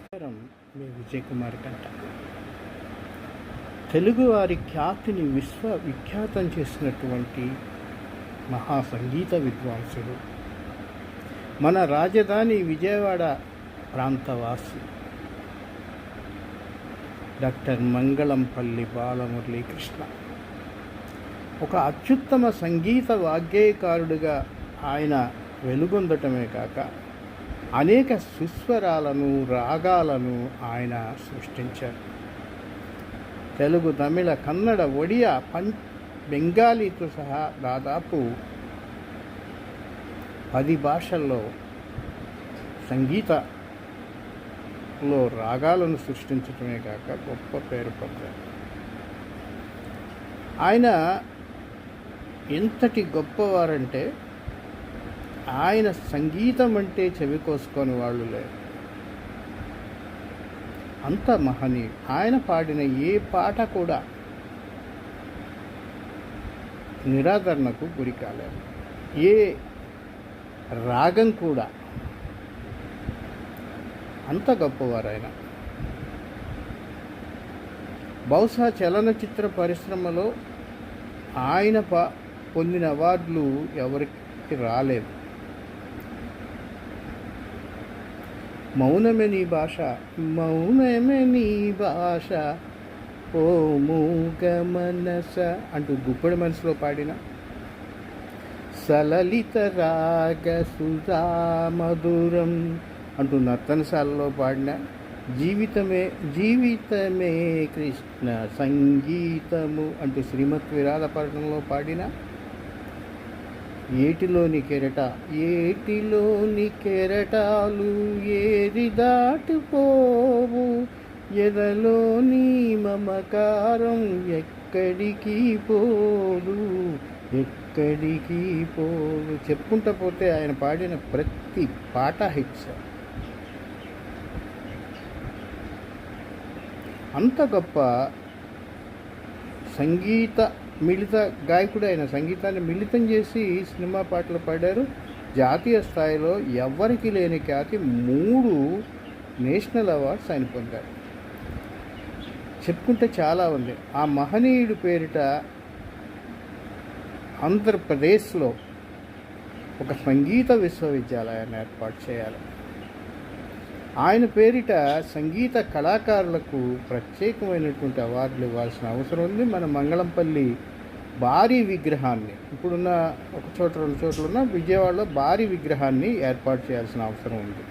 నమస్కారం. మీ విజయ్ కుమార్ కంట. తెలుగువారి ఖ్యాతిని విఖ్యాతం చేసినటువంటి మహా సంగీత విద్వాంసుడు, మన రాజధాని విజయవాడ ప్రాంతవాసి డాక్టర్ మంగళంపల్లి బాలమురళీకృష్ణ. ఒక అత్యుత్తమ సంగీత వాగ్గేయకారుడిగా ఆయన వెలుగొందటమే కాక అనేక సుస్వరాలను, రాగాలను ఆయన సృష్టించారు. తెలుగు, తమిళ, కన్నడ, ఒడియా, బెంగాలీతో సహా దాదాపు 10 భాషల్లో సంగీతంలో రాగాలను సృష్టించటమే కాక గొప్ప పేరు పొందారు. ఆయన ఎంతటి గొప్పవారంటే ఆయన సంగీతం అంటే చెవి కోసుకొని వాళ్ళు లేరు, అంత మహనీయుడు. ఆయన పాడిన ఏ పాట కూడా నిరాదరణకు గురి కాలేదు, ఏ రాగం కూడా. అంత గొప్పవారు ఆయన. బహుశా చలనచిత్ర పరిశ్రమలో ఆయన పొందిన అవార్డులు ఎవరికి రాలేదు. మౌనమే నీ భాష, మౌనమే నీ భాష, ఓ మూగ మనస అంటూ గుప్పడి మనసులో పాడిన, సలలిత రాగ సుధా మధురం అంటూ నర్తనశాలలో పాడిన, జీవితమే జీవితమే కృష్ణ సంగీతము అంటూ శ్రీమద్ విరాధపట్నంలో పాడిన, ఏటిలోని కెరటాలు ఏది దాటిపోవు, ఎదలోని మమకారం ఎక్కడికి పోదు, చెప్పుకుంటూ పోతే ఆయన పాడిన ప్రతి పాట హిట్స్. అంత గొప్ప సంగీత మిళిత గాయకుడు. ఆయన సంగీతాన్ని మిళితం చేసి సినిమా పాటలు పాడారు. జాతీయ స్థాయిలో ఎవ్వరికి లేని ఖ్యాతి 3 నేషనల్ అవార్డ్స్ ఆయన పొందారు. చెప్పుకుంటే చాలా ఉంది. ఆ మహనీయుడి పేరిట ఆంధ్రప్రదేశ్లో ఒక సంగీత విశ్వవిద్యాలయాన్ని ఏర్పాటు చేయాలి. ఆయన పేరిట సంగీత కళాకారులకు ప్రత్యేకమైనటువంటి అవార్డులు ఇవ్వాల్సిన అవసరం ఉంది. మన మంగళంపల్లి భారీ విగ్రహాన్ని, ఇప్పుడున్న 1 చోట 2 చోట్ల ఉన్న విజయవాడలో భారీ విగ్రహాన్ని ఏర్పాటు చేయాల్సిన అవసరం ఉంది.